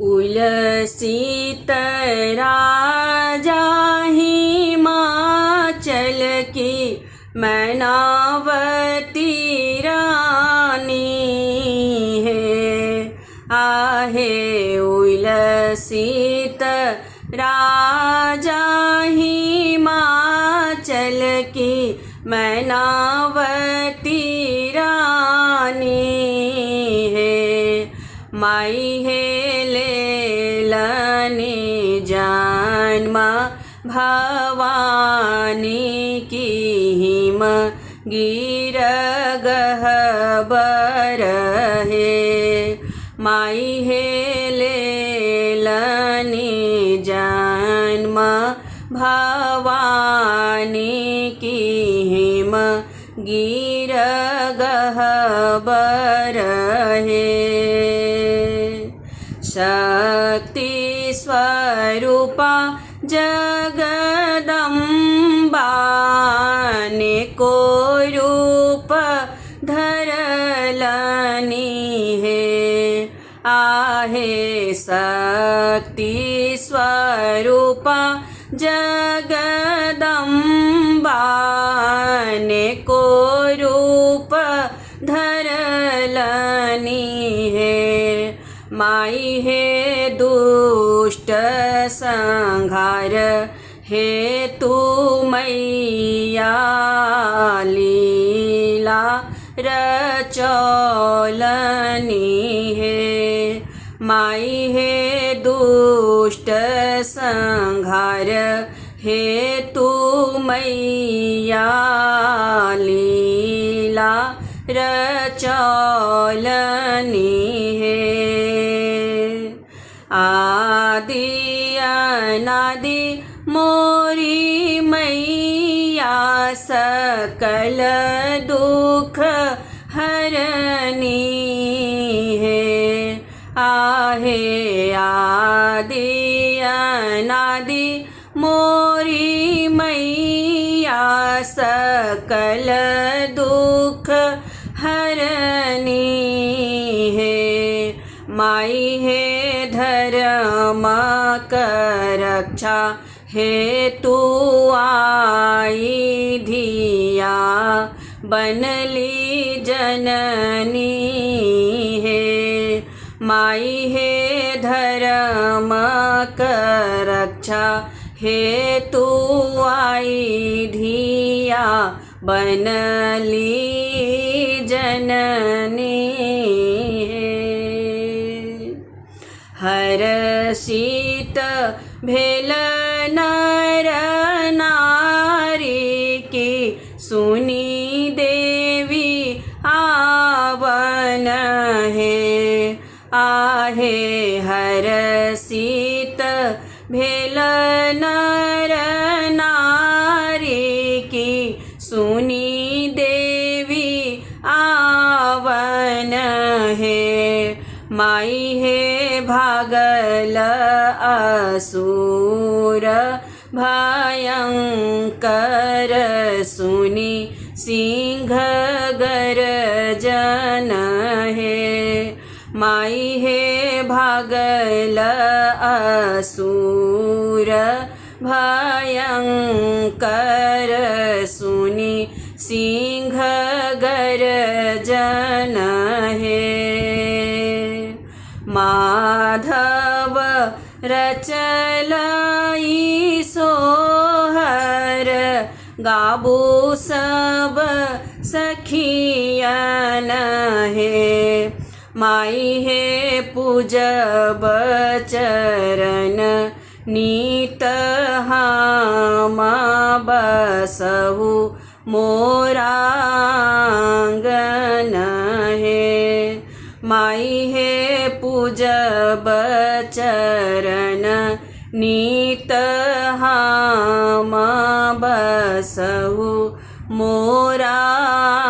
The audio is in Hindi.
उलसित राजा हिमाचल की मैनावती रानी है। आहे उलसित राजा हिमाचल की मैनावती रानी है। माई है लेलनी जन्म भवानी की हिम गिर गहबर है। माई है लेलनी जन्म भवानी की हिम गिर गहबर है। शक्ति स्वरूपा जगदम्बा ने को रूप धरलनी है। आहे शक्ति स्वरूपा जगदम्बा ने को रूप धरलनी है। माई है दुष्ट संहार हेतु मैया लीला रचौलनी है। माई है दुष्ट संहार हेतु मैया लीला रचौलनी है। आदि अनादि मोरी मैया सकल दुख हरनी है। आहे आदि अनादि मोरी मैया सकल दुख हरनी है। माई है धर्म करक्षा हेतु आई धिया बनली जननी है। माई है धर्म करक्षा हेतु आई धिया बनली जननी है। हर्षित भेल नर नारी की सुनी देवी आवन है। आहे हर्षित भेल नर नारी की सुनी देवी आवन है। माई है भागल असुर भयंकर सुनी सिंह गर्जन है। माई है भागल असुर भयंकर सुनी सिंह गर्जन है। माधव रचलई सोहर गाबू सब सखियन है। माई है पूजब चरण नीत हम बसहु मोरांगन है। माई है पूजब चरण नीत हम बसहु मोरांगन